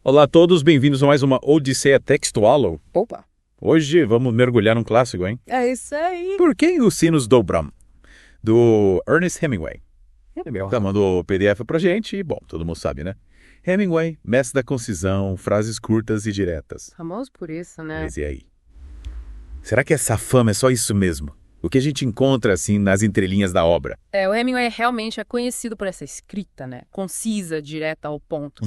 Olá a todos, bem-vindos a mais uma Odisseia Textual. Opa! Hoje vamos mergulhar num clássico, hein? É isso aí! Por que os sinos dobram? Do Ernest Hemingway. Tá, mandou o PDF pra gente e, bom, todo mundo sabe, né? Hemingway, mestre da concisão, frases curtas e diretas. Famoso por isso, né? Mas e aí? Será que essa fama é só isso mesmo? O que a gente encontra, assim, nas entrelinhas da obra? O Hemingway realmente é conhecido por essa escrita, né? Concisa, direta ao ponto.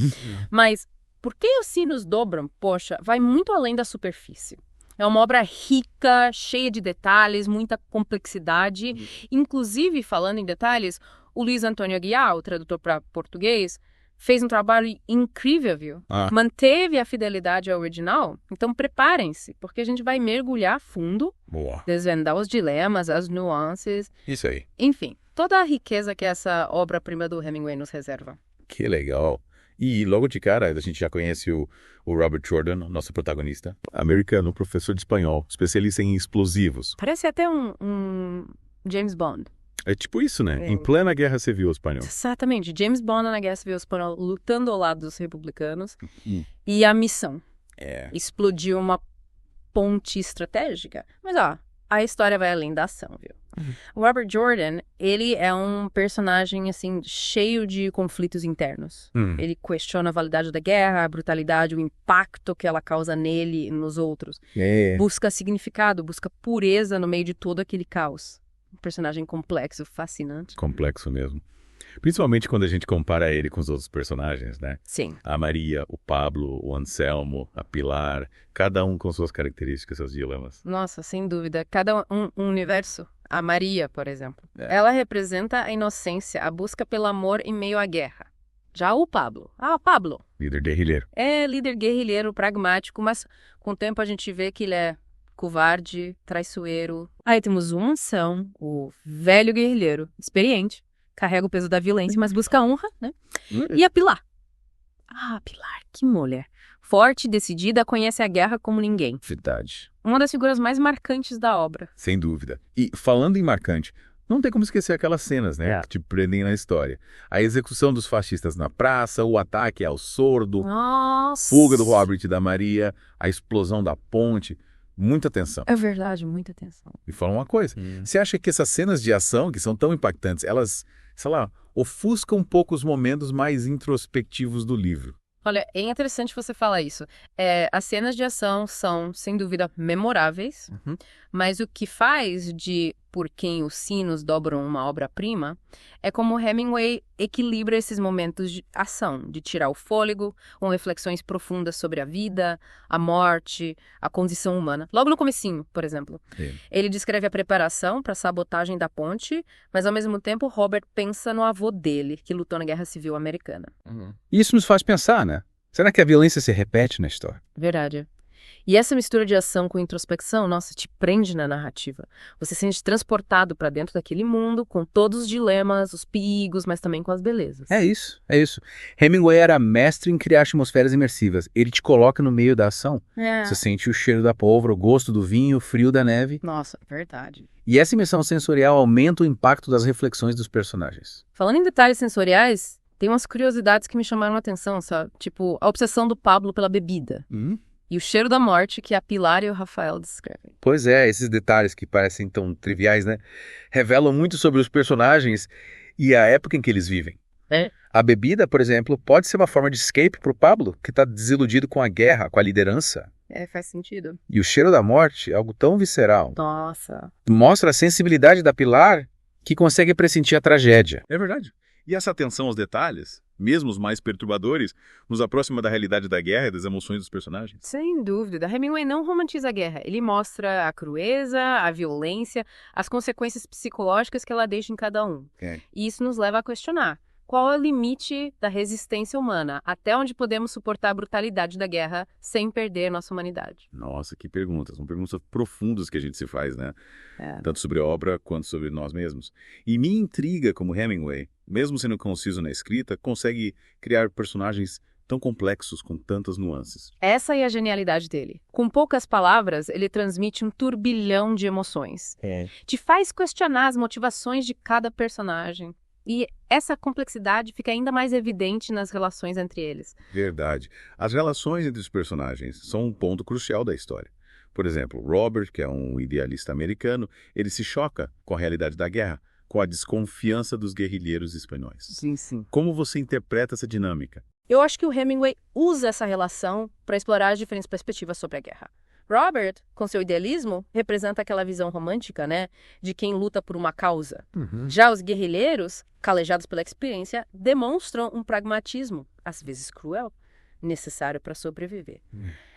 Mas por que os sinos dobram? Poxa, vai muito além da superfície. É uma obra rica, cheia de detalhes, muita complexidade. Inclusive, falando em detalhes, o Luiz Antônio Aguiar, o tradutor para português, fez um trabalho incrível, viu? Manteve a fidelidade ao original. Então, preparem-se, porque a gente vai mergulhar a fundo, desvendar os dilemas, as nuances. Isso aí. Enfim, toda a riqueza que essa obra-prima do Hemingway nos reserva. Que legal. E logo de cara, a gente já conhece o Robert Jordan, nosso protagonista. Americano, professor de espanhol, especialista em explosivos. Parece até um James Bond. É tipo isso, né? Em plena Guerra Civil Espanhola. Exatamente. James Bond na Guerra Civil Espanhola, lutando ao lado dos republicanos. E a missão. Explodiu uma ponte estratégica. Mas, a história vai além da ação, viu? O Robert Jordan, ele é um personagem, assim, cheio de conflitos internos. Ele questiona a validade da guerra, a brutalidade, o impacto que ela causa nele e nos outros. Busca significado, busca pureza no meio de todo aquele caos. Um personagem complexo, fascinante. Complexo mesmo. Principalmente quando a gente compara ele com os outros personagens, né? Sim. A Maria, o Pablo, o Anselmo, a Pilar, cada um com suas características, seus dilemas. Nossa, sem dúvida. Cada um universo. A Maria, por exemplo. Ela representa a inocência, a busca pelo amor em meio à guerra. Já o Pablo. Pablo. Líder guerrilheiro. É líder guerrilheiro, pragmático, mas com o tempo a gente vê que ele é covarde, traiçoeiro. Aí temos o Anselmo, o velho guerrilheiro, experiente, carrega o peso da violência, mas busca honra, né? E a Pilar. Pilar, que mulher. Forte, decidida, conhece a guerra como ninguém. Verdade. Uma das figuras mais marcantes da obra. Sem dúvida. E falando em marcante, não tem como esquecer aquelas cenas, né? Que te prendem na história. A execução dos fascistas na praça, o ataque ao sordo, fuga do Robert e da Maria, a explosão da ponte. Muita tensão. É verdade, muita tensão. E fala uma coisa, você acha que essas cenas de ação, que são tão impactantes, elas, sei lá, ofuscam um pouco os momentos mais introspectivos do livro? Olha, é interessante você falar isso. As cenas de ação são, sem dúvida, memoráveis, mas o que faz de Por Quem os Sinos Dobram uma Obra-Prima é como Hemingway equilibra esses momentos de ação, de tirar o fôlego, com reflexões profundas sobre a vida, a morte, a condição humana. Logo no comecinho, por exemplo. Ele descreve a preparação para a sabotagem da ponte, mas ao mesmo tempo Robert pensa no avô dele, que lutou na Guerra Civil Americana. Isso nos faz pensar, né? Será que a violência se repete na história? Verdade. E essa mistura de ação com introspecção, nossa, te prende na narrativa. Você se sente transportado para dentro daquele mundo, com todos os dilemas, os perigos, mas também com as belezas. É isso. Hemingway era mestre em criar atmosferas imersivas. Ele te coloca no meio da ação. Você sente o cheiro da pólvora, o gosto do vinho, o frio da neve. Nossa, verdade. E essa imersão sensorial aumenta o impacto das reflexões dos personagens. Falando em detalhes sensoriais, tem umas curiosidades que me chamaram a atenção, sabe? Tipo, a obsessão do Pablo pela bebida. E o cheiro da morte que a Pilar e o Rafael descrevem. Pois é, esses detalhes que parecem tão triviais, né? Revelam muito sobre os personagens e a época em que eles vivem. A bebida, por exemplo, pode ser uma forma de escape para o Pablo, que está desiludido com a guerra, com a liderança. Faz sentido. E o cheiro da morte é algo tão visceral. Nossa. Mostra a sensibilidade da Pilar, que consegue pressentir a tragédia. É verdade. E essa atenção aos detalhes, mesmo os mais perturbadores, nos aproxima da realidade da guerra e das emoções dos personagens? Sem dúvida. Hemingway não romantiza a guerra. Ele mostra a crueza, a violência, as consequências psicológicas que ela deixa em cada um. E isso nos leva a questionar. Qual é o limite da resistência humana? Até onde podemos suportar a brutalidade da guerra sem perder nossa humanidade? Nossa, que perguntas. São perguntas profundas que a gente se faz, né? Tanto sobre a obra quanto sobre nós mesmos. E me intriga como Hemingway, mesmo sendo conciso na escrita, consegue criar personagens tão complexos com tantas nuances. Essa é a genialidade dele. Com poucas palavras, ele transmite um turbilhão de emoções. Te faz questionar as motivações de cada personagem. E essa complexidade fica ainda mais evidente nas relações entre eles. Verdade. As relações entre os personagens são um ponto crucial da história. Por exemplo, Robert, que é um idealista americano, ele se choca com a realidade da guerra, com a desconfiança dos guerrilheiros espanhóis. Sim. Como você interpreta essa dinâmica? Eu acho que o Hemingway usa essa relação para explorar as diferentes perspectivas sobre a guerra. Robert, com seu idealismo, representa aquela visão romântica, né, de quem luta por uma causa. Já os guerrilheiros, calejados pela experiência, demonstram um pragmatismo, às vezes cruel, necessário para sobreviver.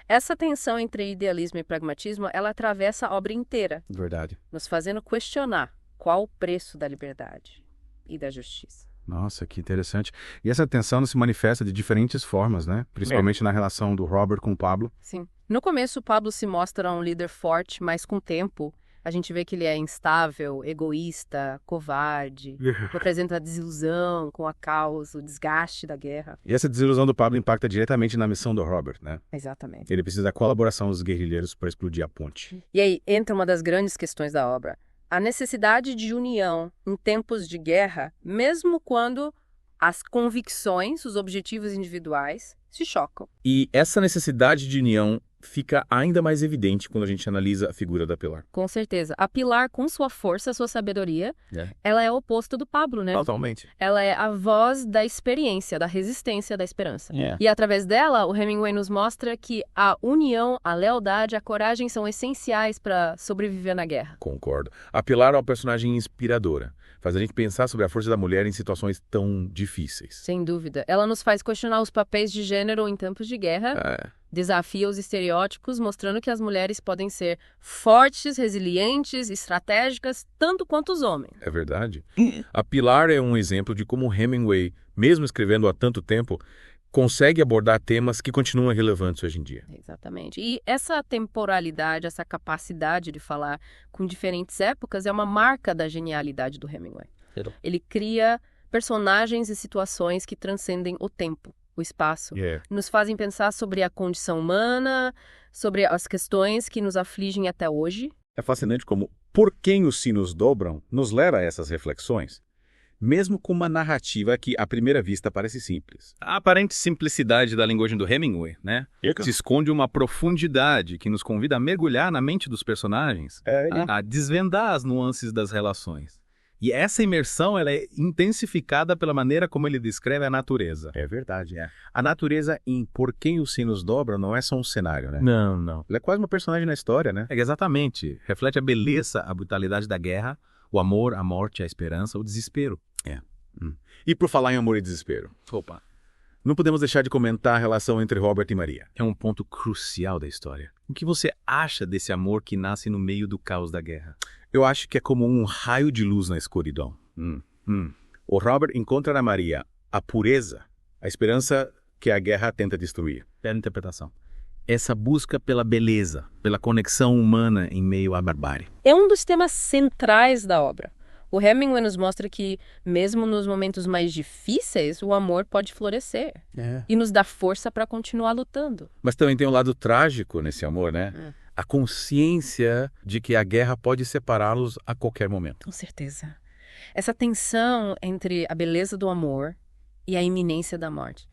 Essa tensão entre idealismo e pragmatismo, ela atravessa a obra inteira. Verdade. Nos fazendo questionar qual o preço da liberdade e da justiça. Nossa, que interessante. E essa tensão se manifesta de diferentes formas, né? Principalmente na relação do Robert com o Pablo. Sim. No começo, o Pablo se mostra um líder forte, mas com o tempo, a gente vê que ele é instável, egoísta, covarde, representa a desilusão com a causa, o desgaste da guerra. E essa desilusão do Pablo impacta diretamente na missão do Robert, né? Exatamente. Ele precisa da colaboração dos guerrilheiros para explodir a ponte. E aí entra uma das grandes questões da obra. A necessidade de união em tempos de guerra, mesmo quando as convicções, os objetivos individuais, se chocam. E essa necessidade de união fica ainda mais evidente quando a gente analisa a figura da Pilar. Com certeza. A Pilar, com sua força, sua sabedoria, ela é o oposto do Pablo, né? Totalmente. Ela é a voz da experiência, da resistência, da esperança. E através dela, o Hemingway nos mostra que a união, a lealdade, a coragem são essenciais para sobreviver na guerra. Concordo. A Pilar é uma personagem inspiradora. Faz a gente pensar sobre a força da mulher em situações tão difíceis. Sem dúvida. Ela nos faz questionar os papéis de gênero em tempos de guerra, desafia os estereótipos, mostrando que as mulheres podem ser fortes, resilientes, estratégicas, tanto quanto os homens. É verdade. A Pilar é um exemplo de como Hemingway, mesmo escrevendo há tanto tempo, consegue abordar temas que continuam relevantes hoje em dia. Exatamente. E essa temporalidade, essa capacidade de falar com diferentes épocas é uma marca da genialidade do Hemingway. Ele cria personagens e situações que transcendem o tempo, o espaço. Nos fazem pensar sobre a condição humana, sobre as questões que nos afligem até hoje. É fascinante como Por Quem os Sinos Dobram nos leva a essas reflexões, mesmo com uma narrativa que, à primeira vista, parece simples. A aparente simplicidade da linguagem do Hemingway, né? Se esconde uma profundidade que nos convida a mergulhar na mente dos personagens, a desvendar as nuances das relações. E essa imersão ela é intensificada pela maneira como ele descreve a natureza. É verdade, A natureza em Por Quem os Sinos Dobram não é só um cenário, né? Não. Ela é quase uma personagem na história, né? Exatamente. Reflete a beleza, a brutalidade da guerra, o amor, a morte, a esperança, o desespero. E por falar em amor e desespero? Opa. Não podemos deixar de comentar a relação entre Robert e Maria. É um ponto crucial da história. O que você acha desse amor que nasce no meio do caos da guerra? Eu acho que é como um raio de luz na escuridão. O Robert encontra na Maria a pureza, a esperança que a guerra tenta destruir. Bela interpretação. Essa busca pela beleza, pela conexão humana em meio à barbárie. É um dos temas centrais da obra. O Hemingway nos mostra que, mesmo nos momentos mais difíceis, o amor pode florescer e nos dá força para continuar lutando. Mas também tem um lado trágico nesse amor, né? A consciência de que a guerra pode separá-los a qualquer momento. Com certeza. Essa tensão entre a beleza do amor e a iminência da morte.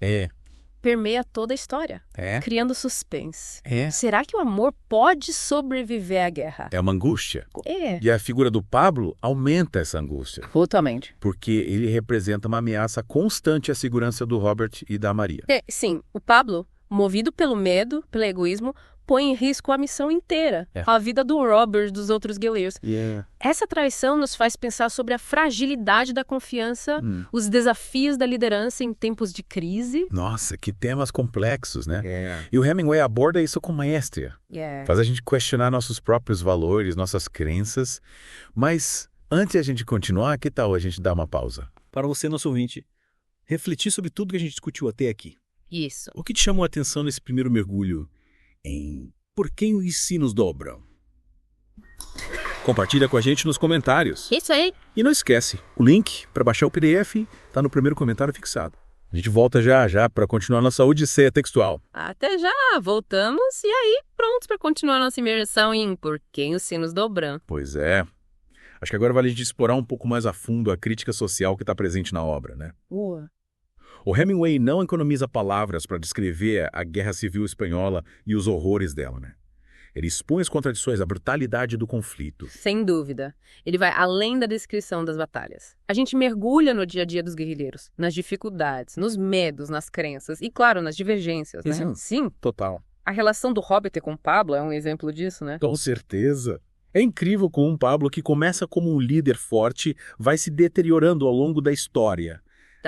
Permeia toda a história, criando suspense. Será que o amor pode sobreviver à guerra? É uma angústia. E a figura do Pablo aumenta essa angústia. Totalmente. Porque ele representa uma ameaça constante à segurança do Robert e da Maria. Sim, o Pablo, movido pelo medo, pelo egoísmo, põe em risco a missão inteira, a vida do Robert, dos outros guerreiros. Essa traição nos faz pensar sobre a fragilidade da confiança, os desafios da liderança em tempos de crise. Nossa, que temas complexos, né? E o Hemingway aborda isso com maestria. Faz a gente questionar nossos próprios valores, nossas crenças. Mas antes de a gente continuar, que tal a gente dar uma pausa? Para você, nosso ouvinte, refletir sobre tudo que a gente discutiu até aqui. Isso. O que te chamou a atenção nesse primeiro mergulho em Por Quem os Sinos Dobram? Compartilha com a gente nos comentários. Isso aí. E não esquece, o link para baixar o PDF está no primeiro comentário fixado. A gente volta já para continuar nossa odisseia textual. Até já, voltamos e aí prontos para continuar nossa imersão em Por que os Sinos Dobram. Pois é. Acho que agora vale a gente explorar um pouco mais a fundo a crítica social que está presente na obra, né? Boa. O Hemingway não economiza palavras para descrever a Guerra Civil Espanhola e os horrores dela, né? Ele expõe as contradições, a brutalidade do conflito. Sem dúvida. Ele vai além da descrição das batalhas. A gente mergulha no dia a dia dos guerrilheiros, nas dificuldades, nos medos, nas crenças e, claro, nas divergências, né? Sim. Total. A relação do Robert com Pablo é um exemplo disso, né? Com certeza. É incrível como um Pablo que começa como um líder forte vai se deteriorando ao longo da história,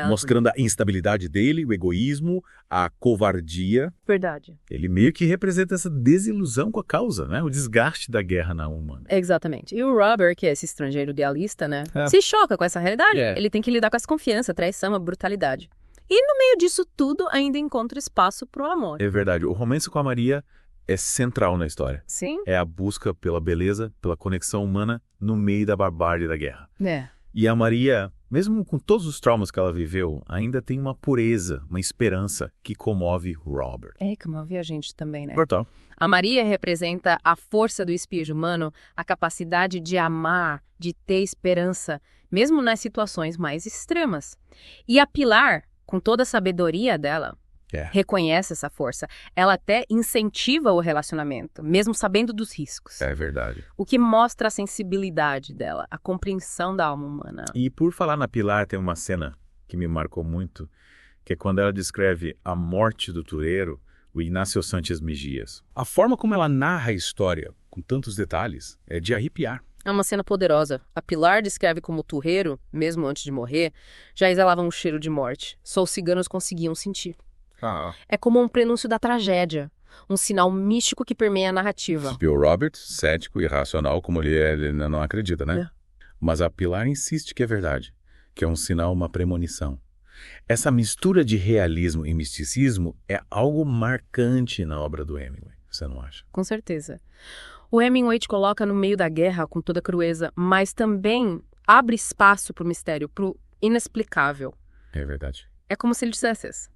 mostrando a instabilidade dele, o egoísmo, a covardia. Verdade. Ele meio que representa essa desilusão com a causa, né? O desgaste da guerra na alma. Exatamente. E o Robert, que é esse estrangeiro idealista, né? Se choca com essa realidade. Ele tem que lidar com a desconfiança, a traição, a brutalidade. E no meio disso tudo, ainda encontra espaço pro amor. É verdade. O romance com a Maria é central na história. Sim. É a busca pela beleza, pela conexão humana no meio da barbárie da guerra. É. E a Maria, mesmo com todos os traumas que ela viveu, ainda tem uma pureza, uma esperança que comove Robert. É, comove a gente também, né? Total. A Maria representa a força do espírito humano, a capacidade de amar, de ter esperança, mesmo nas situações mais extremas. E a Pilar, com toda a sabedoria dela, reconhece essa força. Ela até incentiva o relacionamento, mesmo sabendo dos riscos. É verdade. O que mostra a sensibilidade dela, a compreensão da alma humana. E por falar na Pilar, tem uma cena que me marcou muito, que é quando ela descreve a morte do toureiro, o Ignacio Sánchez Mejías. A forma como ela narra a história, com tantos detalhes, é de arrepiar. É uma cena poderosa. A Pilar descreve como o turreiro, mesmo antes de morrer, já exalava um cheiro de morte. Só os ciganos conseguiam sentir. É como um prenúncio da tragédia, um sinal místico que permeia a narrativa. E o Robert, cético e racional como ele não acredita, né? Mas a Pilar insiste que é verdade, que é um sinal, uma premonição. Essa mistura de realismo e misticismo é algo marcante na obra do Hemingway, você não acha? Com certeza. O Hemingway te coloca no meio da guerra com toda a crueza, mas também abre espaço para o mistério, para o inexplicável. É verdade. É como se ele dissesse isso.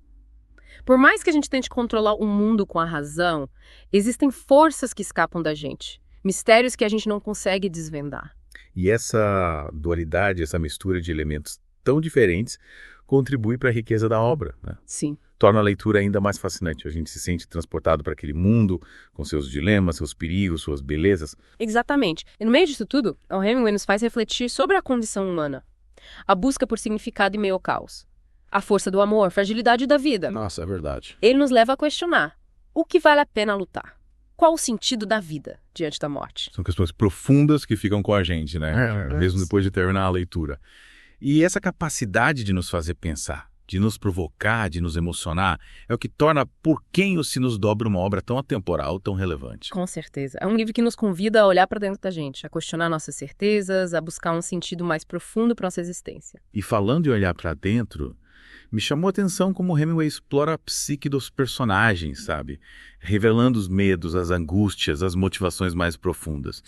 Por mais que a gente tente controlar o mundo com a razão, existem forças que escapam da gente, mistérios que a gente não consegue desvendar. E essa dualidade, essa mistura de elementos tão diferentes, contribui para a riqueza da obra, né? Sim. Torna a leitura ainda mais fascinante. A gente se sente transportado para aquele mundo, com seus dilemas, seus perigos, suas belezas. Exatamente. E no meio disso tudo, o Hemingway nos faz refletir sobre a condição humana, a busca por significado em meio ao caos. A força do amor, a fragilidade da vida. Nossa, é verdade. Ele nos leva a questionar o que vale a pena lutar. Qual o sentido da vida diante da morte? São questões profundas que ficam com a gente, né? Mesmo depois de terminar a leitura. E essa capacidade de nos fazer pensar, de nos provocar, de nos emocionar, é o que torna Por Quem os Sinos Dobram uma obra tão atemporal, tão relevante. Com certeza. É um livro que nos convida a olhar para dentro da gente, a questionar nossas certezas, a buscar um sentido mais profundo para nossa existência. E falando em olhar para dentro, me chamou a atenção como Hemingway explora a psique dos personagens, sabe? Revelando os medos, as angústias, as motivações mais profundas.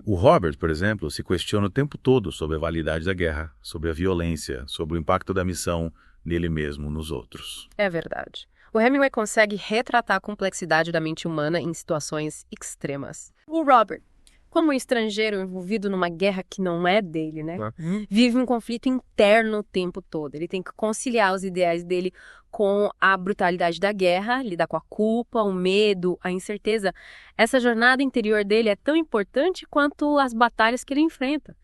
O Robert, por exemplo, se questiona o tempo todo sobre a validade da guerra, sobre a violência, sobre o impacto da missão nele mesmo, nos outros. É verdade. O Hemingway consegue retratar a complexidade da mente humana em situações extremas. O Robert, como um estrangeiro envolvido numa guerra que não é dele, né? Vive um conflito interno o tempo todo. Ele tem que conciliar os ideais dele com a brutalidade da guerra, lidar com a culpa, o medo, a incerteza. Essa jornada interior dele é tão importante quanto as batalhas que ele enfrenta.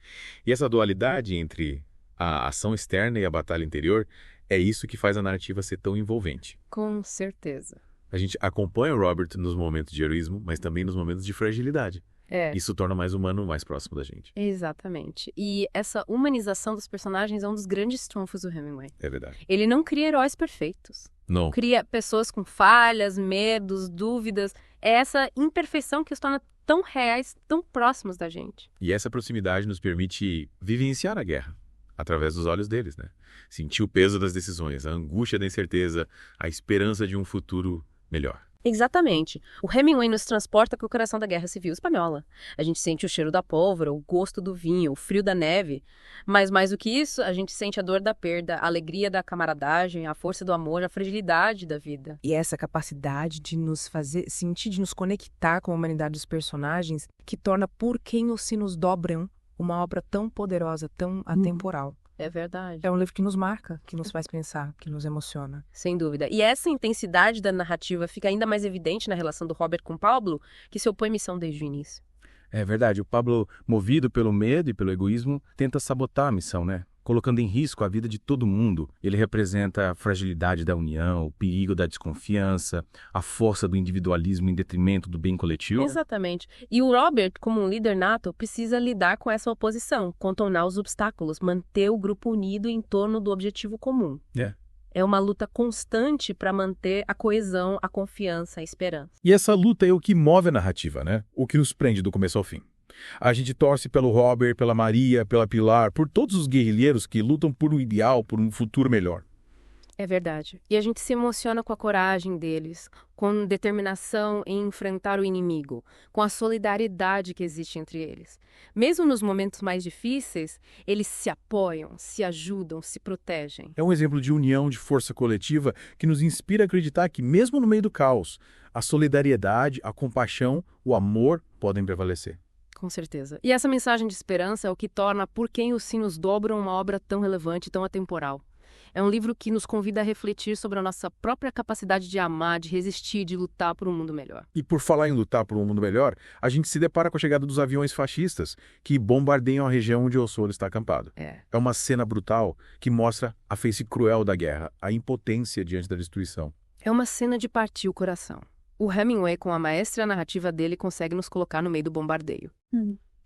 E essa dualidade entre a ação externa e a batalha interior é isso que faz a narrativa ser tão envolvente. Com certeza. A gente acompanha o Robert nos momentos de heroísmo, mas também nos momentos de fragilidade. Isso torna mais humano, mais próximo da gente. Exatamente. E essa humanização dos personagens é um dos grandes trunfos do Hemingway. É verdade. Ele não cria heróis perfeitos. Não. Cria pessoas com falhas, medos, dúvidas. É essa imperfeição que os torna tão reais, tão próximos da gente. E essa proximidade nos permite vivenciar a guerra através dos olhos deles, né? Sentir o peso das decisões, a angústia da incerteza, a esperança de um futuro melhor. Exatamente. O Hemingway nos transporta para o coração da Guerra Civil Espanhola. A gente sente o cheiro da pólvora, o gosto do vinho, o frio da neve. Mas mais do que isso, a gente sente a dor da perda, a alegria da camaradagem, a força do amor, a fragilidade da vida. E essa capacidade de nos fazer sentir, de nos conectar com a humanidade dos personagens, que torna Por Quem os Sinos Dobram uma obra tão poderosa, tão atemporal. É verdade. É um livro que nos marca, que nos faz pensar, que nos emociona. Sem dúvida. E essa intensidade da narrativa fica ainda mais evidente na relação do Robert com Pablo, que se opõe à missão desde o início. É verdade, o Pablo, movido pelo medo e pelo egoísmo, tenta sabotar a missão, né? Colocando em risco a vida de todo mundo. Ele representa a fragilidade da união, o perigo da desconfiança, a força do individualismo em detrimento do bem coletivo. Exatamente. E o Robert, como um líder nato, precisa lidar com essa oposição, contornar os obstáculos, manter o grupo unido em torno do objetivo comum. É uma luta constante para manter a coesão, a confiança, a esperança. E essa luta é o que move a narrativa, né? O que nos prende do começo ao fim. A gente torce pelo Robert, pela Maria, pela Pilar, por todos os guerrilheiros que lutam por um ideal, por um futuro melhor. É verdade. E a gente se emociona com a coragem deles, com determinação em enfrentar o inimigo, com a solidariedade que existe entre eles. Mesmo nos momentos mais difíceis, eles se apoiam, se ajudam, se protegem. É um exemplo de união, de força coletiva que nos inspira a acreditar que, mesmo no meio do caos, a solidariedade, a compaixão, o amor podem prevalecer. Com certeza. E essa mensagem de esperança é o que torna Por Quem os Sinos Dobram uma obra tão relevante e tão atemporal. É um livro que nos convida a refletir sobre a nossa própria capacidade de amar, de resistir, de lutar por um mundo melhor. E por falar em lutar por um mundo melhor, a gente se depara com a chegada dos aviões fascistas que bombardeiam a região onde o Solo está acampado. É uma cena brutal que mostra a face cruel da guerra, a impotência diante da destruição. É uma cena de partir o coração. O Hemingway, com a maestra narrativa dele, consegue nos colocar no meio do bombardeio.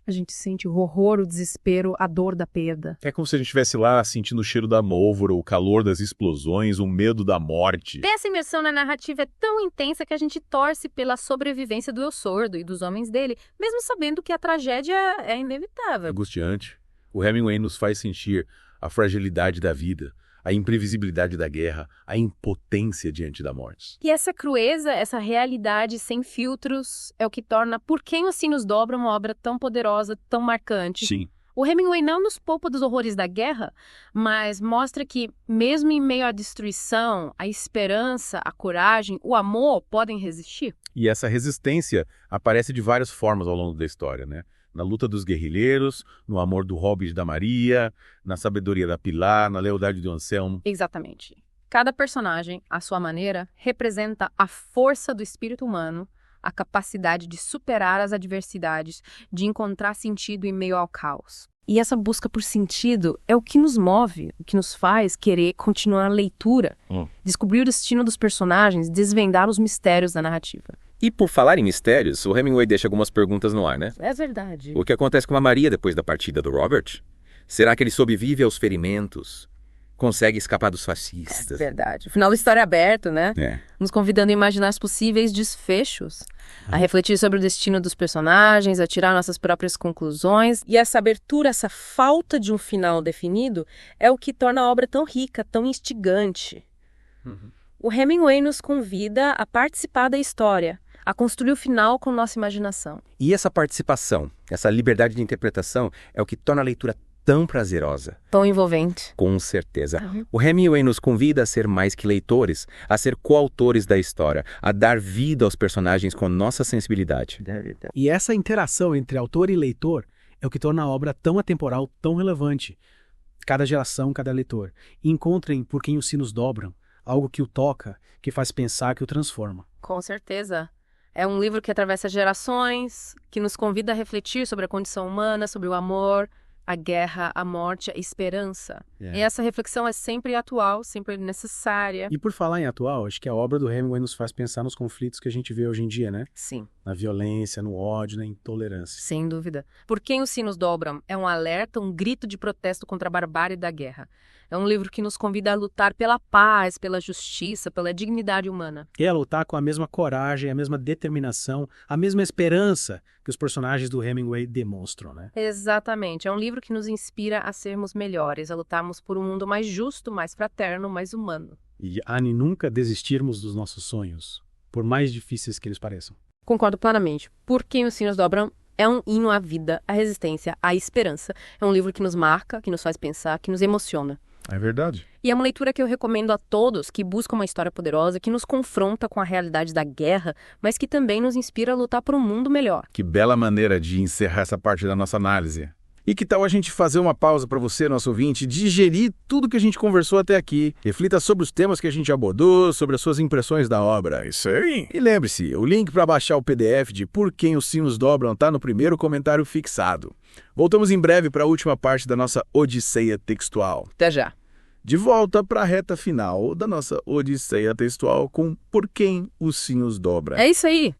A gente sente o horror, o desespero, a dor da perda. É como se a gente estivesse lá sentindo o cheiro da pólvora, o calor das explosões, o medo da morte. Essa imersão na narrativa é tão intensa que a gente torce pela sobrevivência do Eu Sordo e dos homens dele, mesmo sabendo que a tragédia é inevitável. Angustiante. O Hemingway nos faz sentir a fragilidade da vida, a imprevisibilidade da guerra, a impotência diante da morte. E essa crueza, essa realidade sem filtros, é o que torna Por Quem os Sinos Dobram uma obra tão poderosa, tão marcante. Sim. O Hemingway não nos poupa dos horrores da guerra, mas mostra que, mesmo em meio à destruição, a esperança, a coragem, o amor podem resistir. E essa resistência aparece de várias formas ao longo da história, né? Na luta dos guerrilheiros, no amor do Robert e da Maria, na sabedoria da Pilar, na lealdade do Anselmo. Exatamente. Cada personagem, à sua maneira, representa a força do espírito humano, a capacidade de superar as adversidades, de encontrar sentido em meio ao caos. E essa busca por sentido é o que nos move, o que nos faz querer continuar a leitura, descobrir o destino dos personagens, desvendar os mistérios da narrativa. E por falar em mistérios, o Hemingway deixa algumas perguntas no ar, né? É verdade. O que acontece com a Maria depois da partida do Robert? Será que ele sobrevive aos ferimentos? Consegue escapar dos fascistas? É verdade. O final da história é aberto, né? É. Nos convidando a imaginar os possíveis desfechos, a refletir sobre o destino dos personagens, a tirar nossas próprias conclusões. E essa abertura, essa falta de um final definido, é o que torna a obra tão rica, tão instigante. O Hemingway nos convida a participar da história, a construir o final com nossa imaginação. E essa participação, essa liberdade de interpretação é o que torna a leitura tão prazerosa. Tão envolvente. Com certeza. O Hemingway nos convida a ser mais que leitores, a ser coautores da história, a dar vida aos personagens com nossa sensibilidade. E essa interação entre autor e leitor é o que torna a obra tão atemporal, tão relevante. Cada geração, cada leitor, encontrem Por Quem os Sinos Dobram, algo que o toca, que faz pensar, que o transforma. Com certeza. É um livro que atravessa gerações, que nos convida a refletir sobre a condição humana, sobre o amor, a guerra, a morte, a esperança. E essa reflexão é sempre atual, sempre necessária. E por falar em atual, acho que a obra do Hemingway nos faz pensar nos conflitos que a gente vê hoje em dia, né? Sim. Na violência, no ódio, na intolerância. Sem dúvida. Por Quem os Sinos Dobram é um alerta, um grito de protesto contra a barbárie da guerra. É um livro que nos convida a lutar pela paz, pela justiça, pela dignidade humana. E a lutar com a mesma coragem, a mesma determinação, a mesma esperança que os personagens do Hemingway demonstram, né? Exatamente. É um livro que nos inspira a sermos melhores, a lutarmos por um mundo mais justo, mais fraterno, mais humano. E a nunca desistirmos dos nossos sonhos. por mais difíceis que eles pareçam. Concordo plenamente. Por Quem os Sinos Dobram é um hino à vida, à resistência, à esperança. É um livro que nos marca, que nos faz pensar, que nos emociona. É verdade. E é uma leitura que eu recomendo a todos que buscam uma história poderosa, que nos confronta com a realidade da guerra, mas que também nos inspira a lutar por um mundo melhor. Que bela maneira de encerrar essa parte da nossa análise. E que tal a gente fazer uma pausa para você, nosso ouvinte, digerir tudo que a gente conversou até aqui. Reflita sobre os temas que a gente abordou, sobre as suas impressões da obra. Isso aí. E lembre-se, o link para baixar o PDF de Por Quem os Sinos Dobram está no primeiro comentário fixado. Voltamos em breve para a última parte da nossa Odisseia Textual. Até já. De volta para a reta final da nossa Odisseia Textual com Por Quem os Sinos Dobram. É isso aí.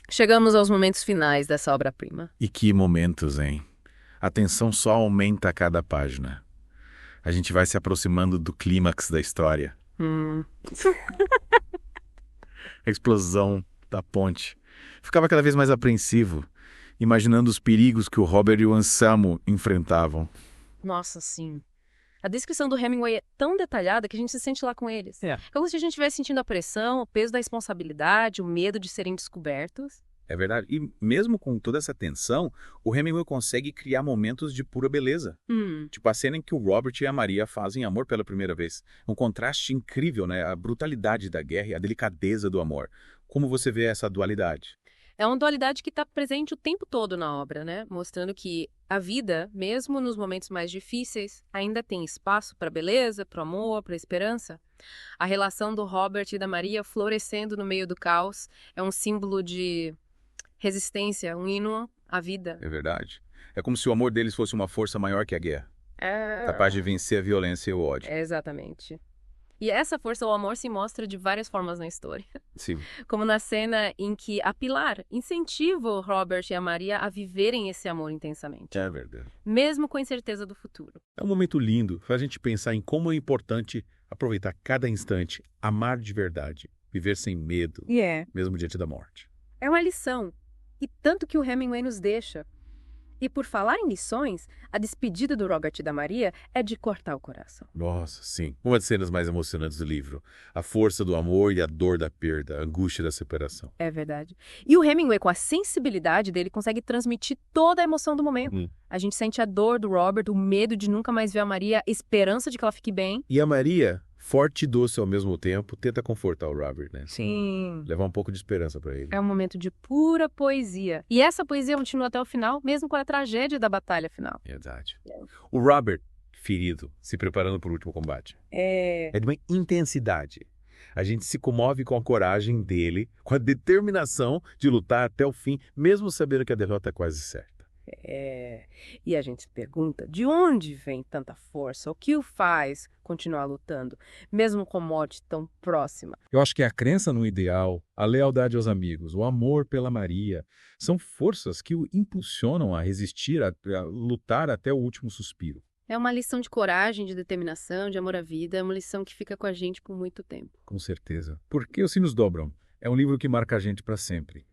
Chegamos aos momentos finais dessa obra-prima. E que momentos, hein? A tensão só aumenta a cada página. A gente vai se aproximando do clímax da história. A explosão da ponte. Ficava cada vez mais apreensivo, imaginando os perigos que o Robert e o Anselmo enfrentavam. Nossa, sim. A descrição do Hemingway é tão detalhada que a gente se sente lá com eles. É como se a gente estivesse sentindo a pressão, o peso da responsabilidade, o medo de serem descobertos. É verdade. E mesmo com toda essa tensão, o Hemingway consegue criar momentos de pura beleza. Tipo a cena em que o Robert e a Maria fazem amor pela primeira vez. Um contraste incrível, né? A brutalidade da guerra e a delicadeza do amor. Como você vê essa dualidade? É uma dualidade que está presente o tempo todo na obra, né? Mostrando que a vida, mesmo nos momentos mais difíceis, ainda tem espaço para a beleza, para o amor, para a esperança. A relação do Robert e da Maria florescendo no meio do caos é um símbolo de resistência, um hino à vida. É verdade. É como se o amor deles fosse uma força maior que a guerra. Capaz de vencer a violência e o ódio. Exatamente. E essa força, o amor, se mostra de várias formas na história. Sim. Como na cena em que a Pilar incentiva o Robert e a Maria a viverem esse amor intensamente. É verdade. Mesmo com a incerteza do futuro. É um momento lindo, faz a gente pensar em como é importante aproveitar cada instante, amar de verdade, viver sem medo, mesmo diante da morte. É uma lição. E tanto que o Hemingway nos deixa. E por falar em lições, a despedida do Robert e da Maria é de cortar o coração. Nossa, sim. Uma das cenas mais emocionantes do livro. A força do amor e a dor da perda, a angústia da separação. É verdade. E o Hemingway, com a sensibilidade dele, consegue transmitir toda a emoção do momento. A gente sente a dor do Robert, o medo de nunca mais ver a Maria, a esperança de que ela fique bem. E a Maria, forte e doce ao mesmo tempo, tenta confortar o Robert, né? Sim. Levar um pouco de esperança para ele. É um momento de pura poesia. E essa poesia continua até o final, mesmo com a tragédia da batalha final. Verdade. O Robert, ferido, se preparando para o último combate. É de uma intensidade. A gente se comove com a coragem dele, com a determinação de lutar até o fim, mesmo sabendo que a derrota é quase certa. E a gente se pergunta de onde vem tanta força, o que o faz continuar lutando, mesmo com morte tão próxima. Eu acho que a crença no ideal, a lealdade aos amigos, o amor pela Maria, são forças que o impulsionam a resistir, a lutar até o último suspiro. É uma lição de coragem, de determinação, de amor à vida, é uma lição que fica com a gente por muito tempo. Com certeza. Por que os Sinos Dobram? É um livro que marca a gente para sempre.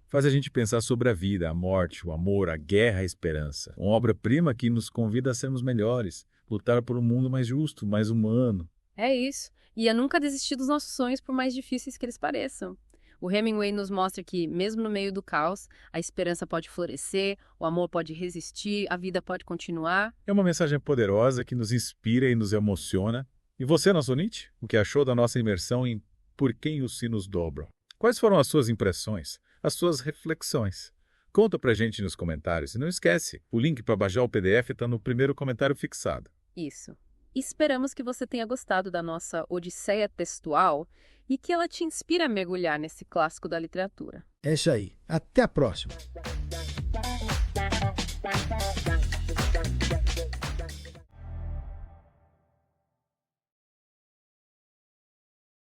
Faz a gente pensar sobre a vida, a morte, o amor, a guerra, a esperança. Uma obra-prima que nos convida a sermos melhores, lutar por um mundo mais justo, mais humano. É isso. E a nunca desistir dos nossos sonhos, por mais difíceis que eles pareçam. O Hemingway nos mostra que, mesmo no meio do caos, a esperança pode florescer, o amor pode resistir, a vida pode continuar. É uma mensagem poderosa que nos inspira e nos emociona. E você, nosso ouvinte, o que achou da nossa imersão em Por Quem os Sinos Dobram? Quais foram as suas impressões, as suas reflexões? Conta pra gente nos comentários. E não esquece, o link para baixar o PDF está no primeiro comentário fixado. Isso. Esperamos que você tenha gostado da nossa Odisseia Textual e que ela te inspire a mergulhar nesse clássico da literatura. É isso aí. Até a próxima.